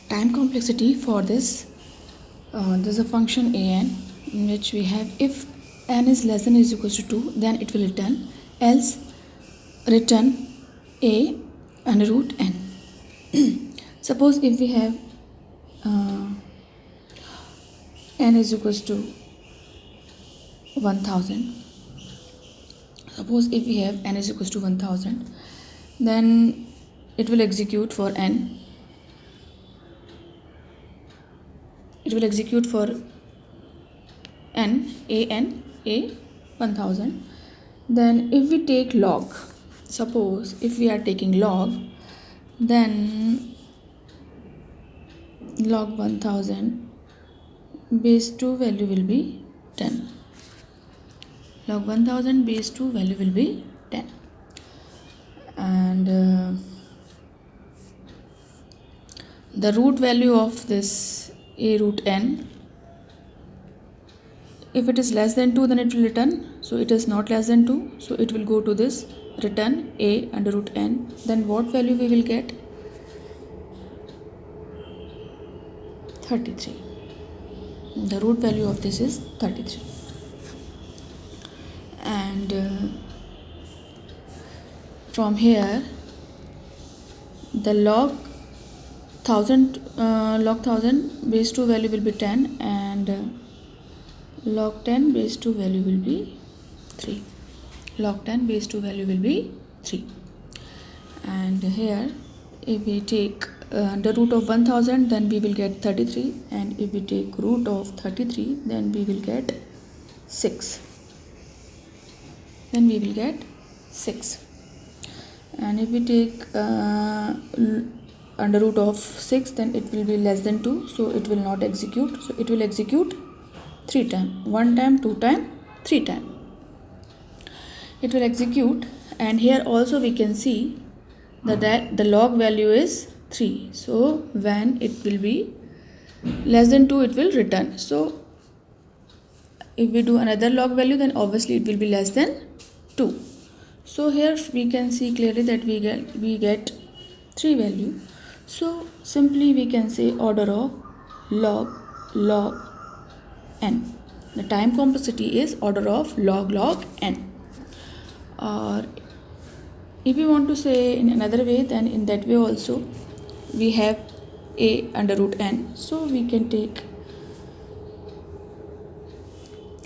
time complexity for this. There's a function an in which we have if n is less than or is equal to 2, then it will return, else return a under root n. Suppose if we have n is equal to 1000. Suppose if we have n is equal to 1000, then it will execute for n. It will execute for n, a 1000. Then if we take log, suppose if we are taking log, then log 1000 base 2 value will be 10. Log 1000 base 2 value will be 10. And the root value of this a root n, if it is less than 2, then it will return. So it is not less than 2, so it will go to this return a under root n. Then what value we will get? 33. The root value of this is 33. And from here the log 1000 base 2 value will be 10, and log 10 base 2 value will be 3. Log 10 base 2 value will be 3. And here if we take the root of 1000, then we will get 33, and if we take root of 33, then we will get 6. Then we will get 6. And if we take under root of 6, then it will be less than 2, so it will not execute. So it will execute 3 times, 1 time, 2 time, 3 time. It will execute, and here also we can see that the log value is 3. So when it will be less than 2, it will return. So if we do another log value, then obviously it will be less than 2. So here we can see clearly that we get 3 value. So simply we can say order of log n. The time complexity is order of log n. Or if we want to say in another way, then in that way also we have a under root n. So we can take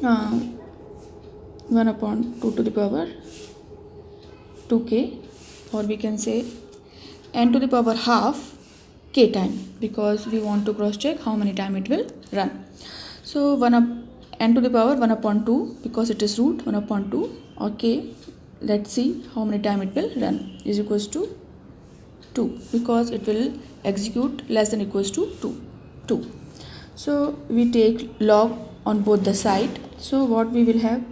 1 upon 2 to the power 2k, or we can say n to the power half k time, because we want to cross check how many time it will run. So n to the power 1 upon 2, because it is root 1 upon 2, or k, let's see how many time it will run, is equals to 2, because it will execute less than equals to 2. So we take log on both the side. So what we will have,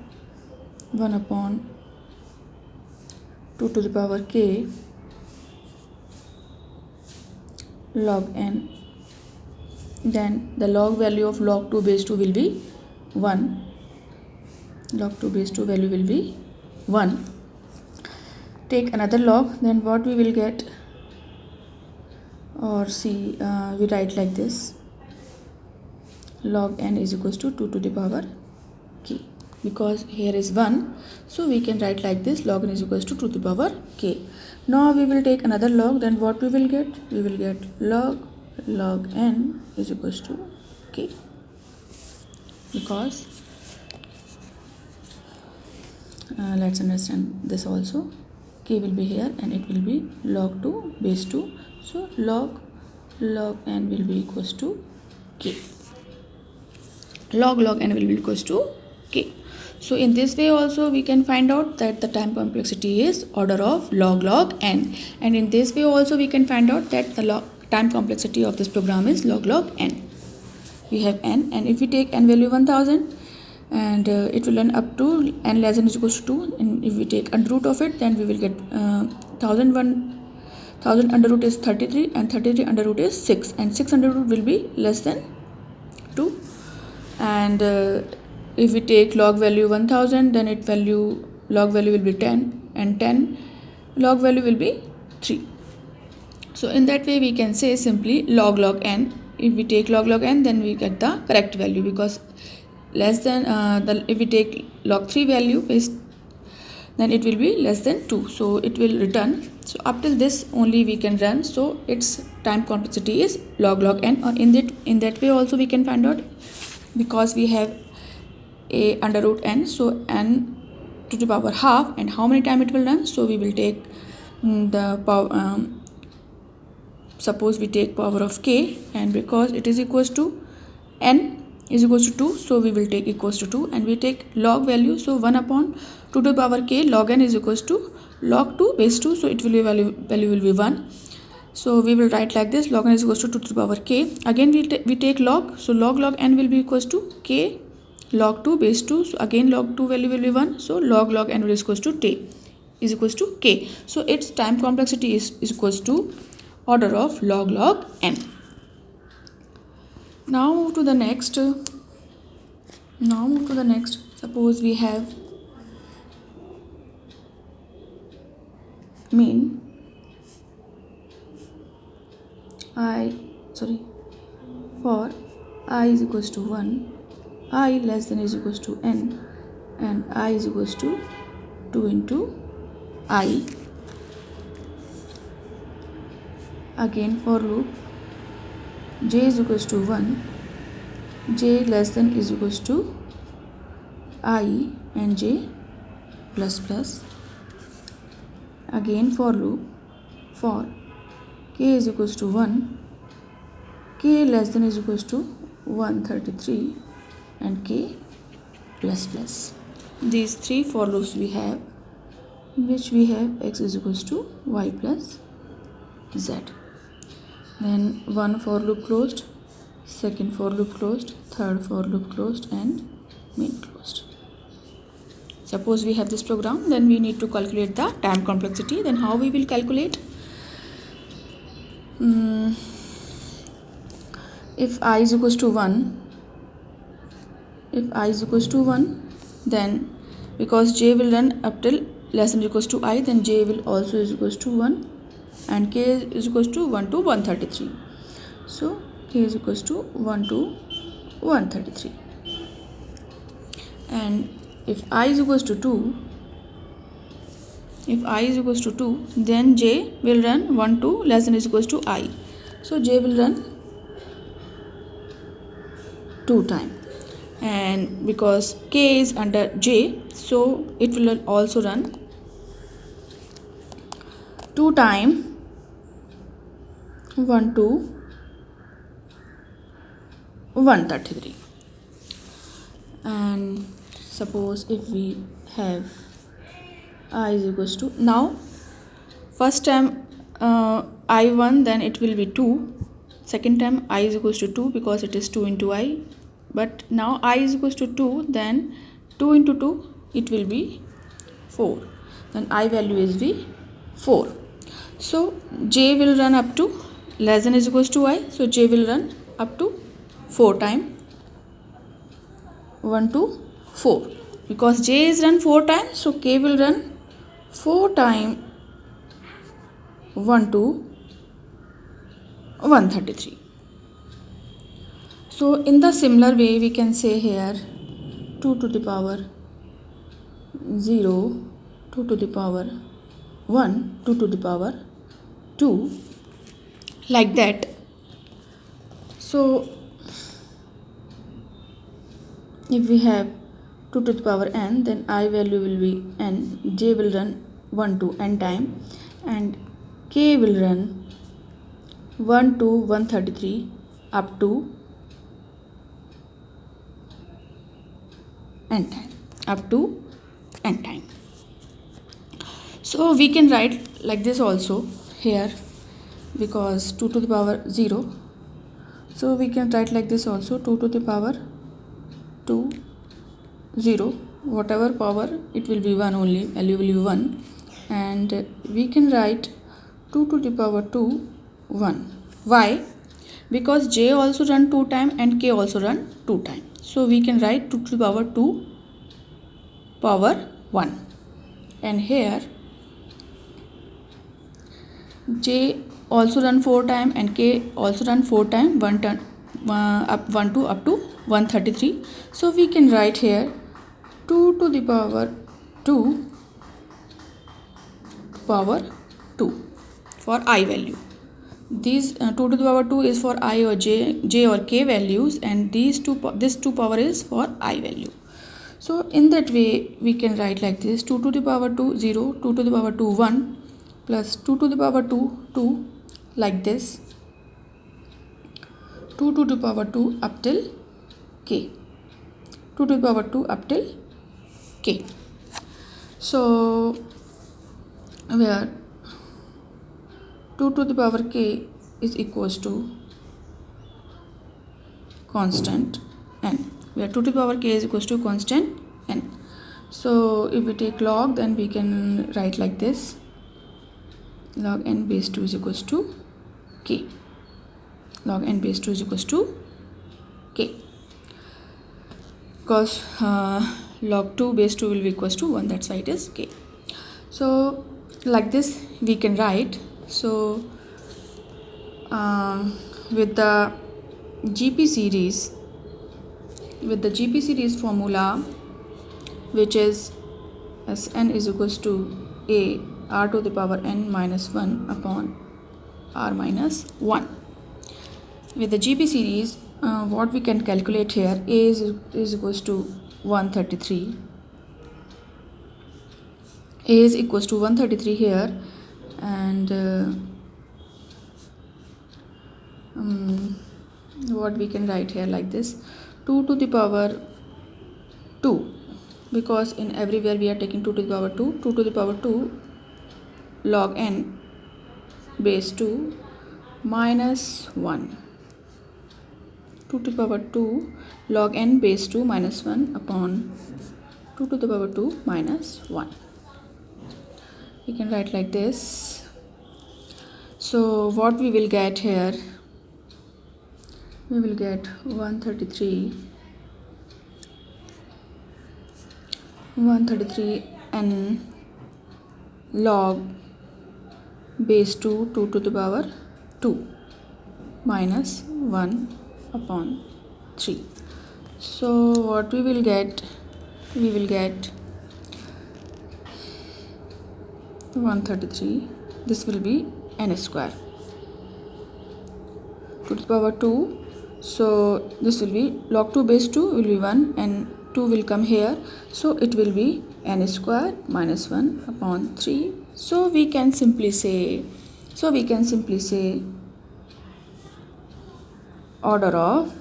1 upon 2 to the power k log n. Then the log value of log 2 base 2 will be 1. Log 2 base 2 value will be 1. Take another log, then what we will get, or see, we write like this, log n is equals to 2 to the power k, because here is 1, so we can write like this, log n is equals to 2 to the power k. Now we will take another log, then what we will get? We will get log n is equals to k, because let's understand this also, k will be here and it will be log 2 base 2, so log n will be equals to k. Log n will be equals to k. So in this way also we can find out that the time complexity is order of log n, and in this way also we can find out that the time complexity of this program is log n. We have n, and if we take n value 1000, and it will run up to n less than or equals to 2, and if we take under root of it, then we will get 1000 under root is 33, and 33 under root is 6, and 6 under root will be less than 2. And if we take log value 1000, then log value will be 10, and 10 log value will be 3. So in that way we can say simply log n. If we take log n, then we get the correct value, because less than if we take log 3 value then it will be less than 2, so it will return. So up till this only we can run, so its time complexity is log n. Or in that way also we can find out, because we have a under root n, so n to the power half, and how many time it will run. So we will take the power, suppose we take power of k, and because it is equals to n is equals to 2, so we will take equals to 2, and we take log value, so 1 upon 2 to the power k log n is equals to log 2 base 2, so it will be value will be 1. So we will write like this: log n is equals to 2 to the power k. Again we take log, so log n will be equals to k log 2 base 2, so again log 2 value will be 1, so log n will is equals to t is equals to k. So its time complexity is equals to order of log n. Now move to the next. Suppose we have mean for I is equals to 1, I less than is equals to n, and I is equals to 2 into I. Again for loop j is equals to 1, j less than is equals to I and j plus plus. Again for loop for k is equals to 1, k less than is equals to 133 and k plus plus. These three for loops we have, in which we have x is equals to y plus z. Then one for loop closed, second for loop closed, third for loop closed, and main closed. Suppose we have this program, then we need to calculate the time complexity. Then how we will calculate? If I is equals to 1, then because j will run up till less than or equals to I, then j will also is equals to 1, and k is equals to 1 to 133. So k is equals to 1 to 133. And if I is equals to 2, then j will run 1 to less than is equals to I. So j will run 2 times. And because k is under j, so it will also run 2 times 1 to 133. And suppose if we have I is equals to, now first time I1, then it will be 2. Second time I is equals to 2, because it is 2 into I. But now I is equals to 2, then 2 into 2 it will be 4. Then I value is be 4. So j will run up to less than is equals to I. So j will run up to 4 times 1 to 4. Because j is run 4 times, so k will run 4 times 1 to 133. So in the similar way we can say here 2 to the power 0, 2 to the power 1, 2 to the power 2, like that. So if we have 2 to the power n, then I value will be n, j will run 1 to n time, and k will run 1 to 133 up to n time. So we can write like this also here, because 2 to the power 0, so we can write like this also: 2 to the power 2 0, whatever power it will be 1 only, value will be 1. And we can write 2 to the power 2 1. Why? Because j also run 2 times and k also run 2 times. So we can write 2 to the power 2 power 1. And here j also run 4 time and k also run 4 time, one turn up 1 to up to 133. So we can write here 2 to the power 2 power 2 for I value. These 2 to the power 2 is for I or j or k values, and this 2 power is for I value. So in that way we can write like this: 2 to the power 2 0, 2 to the power 2 1, plus 2 to the power 2 2, like this, 2 to the power 2 up till k, 2 to the power 2 up till k. So where 2 to the power k is equals to constant n, where 2 to the power k is equals to constant n. So if we take log, then we can write like this: log n base 2 is equals to k, log n base 2 is equals to k, because log 2 base 2 will be equals to 1, that's why it is k. So like this we can write. So with the GP series, formula, which is Sn is equals to a r to the power n minus 1 upon r minus 1. With the GP series, what we can calculate here, a is equals to 133. A is equals to 133 here, and what we can write here like this: 2 to the power 2, because in everywhere we are taking 2 to the power 2, 2 to the power 2 log n base 2 minus 1, 2 to the power 2 log n base 2 minus 1 upon 2 to the power 2 minus 1. We can write like this. So what we will get here, we will get 133 n log base 2 2 to the power 2 minus 1 upon 3. So what we will get 133, this will be n square 2 to the power 2. So this will be log 2 base 2 will be 1 and 2 will come here, so it will be n square minus 1 upon 3. So we can simply say order of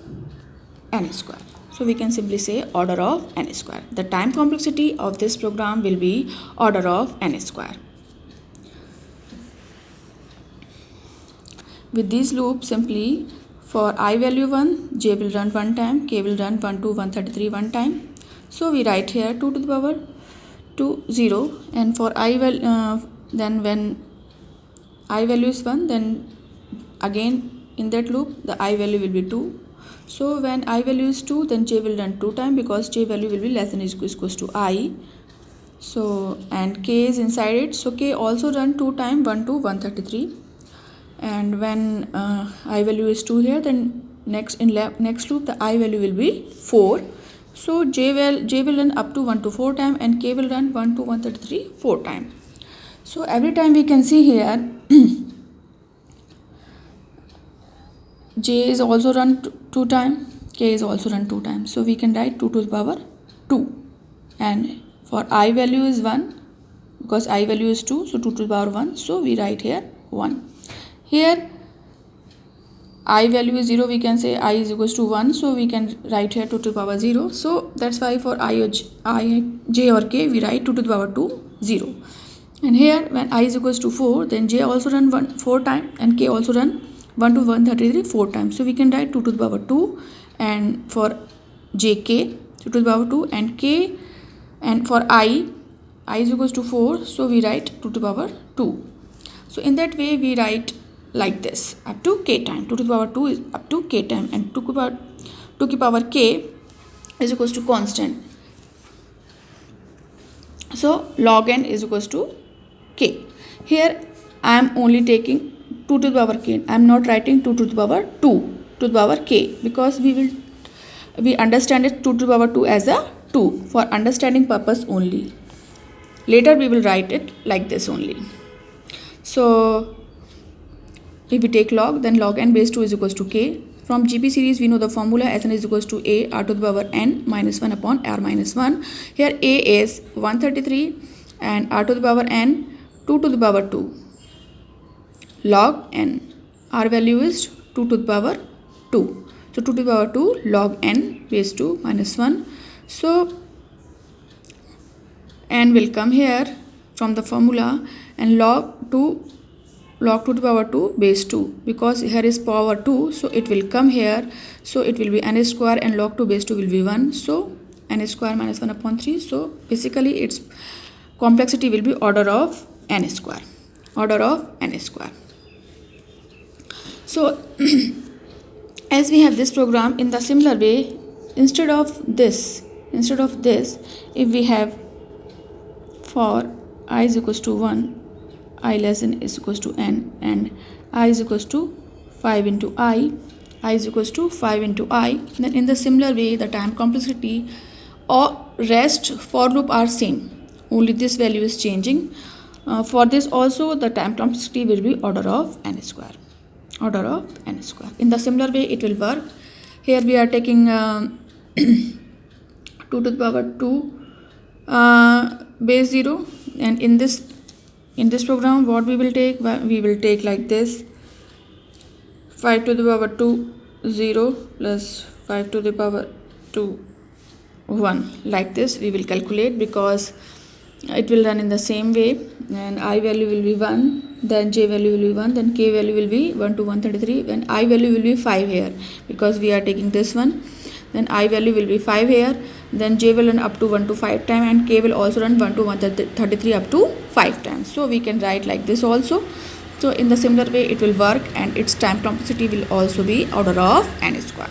n square. So we can simply say order of n square. The time complexity of this program will be order of n square. With this loop, simply for I value 1, j will run 1 time, k will run 1 to 133 1 time. So we write here 2 to the power 2 0, and for I value then when I value is 1, then again in that loop the I value will be 2. So when I value is 2, then j will run 2 time, because j value will be less than or equals to I. So and k is inside it, so k also run 2 time, 1 to 133. And when I value is 2 here, then next loop the I value will be 4. So j will run up to 1 to 4 time, and k will run 1 to 133 4 time. So every time we can see here j is also run 2 time, k is also run 2 times. So we can write 2 to the power 2, and for I value is 1, because I value is 2, so 2 to the power 1, so we write here 1. Here I value is 0, we can say I is equals to 1, so we can write here 2 to the power 0. So that's why for I, j or k we write 2 to the power 2 0. And here when I is equals to 4, then j also run 4 time, and k also run 1 to 133 4 times. So we can write 2 to the power 2, and for jk 2 to the power 2, and k, and for I is equals to 4, so we write 2 to the power 2. So in that way we write like this up to k time. 2 to the power 2 is up to k time, and 2 to the power k is equals to constant. So log n is equals to k. Here I am only taking 2 to the power k. I am not writing 2 to the power 2 to the power k, because we understand it 2 to the power 2 as a 2 for understanding purpose only. Later we will write it like this only. So if we take log, then log n base 2 is equals to k. From GP series we know the formula Sn is equals to a r to the power n minus 1 upon r minus 1. Here a is 133 and r to the power n 2 to the power 2 log n. R value is 2 to the power 2. So 2 to the power 2 log n base 2 minus 1. So n will come here from the formula, and log 2 to the power 2 base 2, because here is power 2, so it will come here, so it will be n square, and log 2 base 2 will be 1, so n square minus 1 upon 3. So basically its complexity will be order of n square. So as we have this program, in the similar way, instead of this, if we have for I is equals to 1, I less than is equals to n, and I is equals to 5 into I is equals to 5 into I, then in the similar way the time complexity or rest for loop are same, only this value is changing. For this also the time complexity will be order of n square. In the similar way it will work. Here we are taking 2 to the power 2 base 0, and in this program what we will take like this: 5 to the power 2 0 plus 5 to the power 2 1, like this we will calculate, because it will run in the same way, and I value will be 1, then j value will be 1, then k value will be 1 to 133, and I value will be 5 here because we are taking this one, then I value will be 5 here, then j will run up to 1 to 5 times, and k will also run 1 to 133 up to 5 times. So we can write like this also. So in the similar way it will work, and its time complexity will also be order of n square.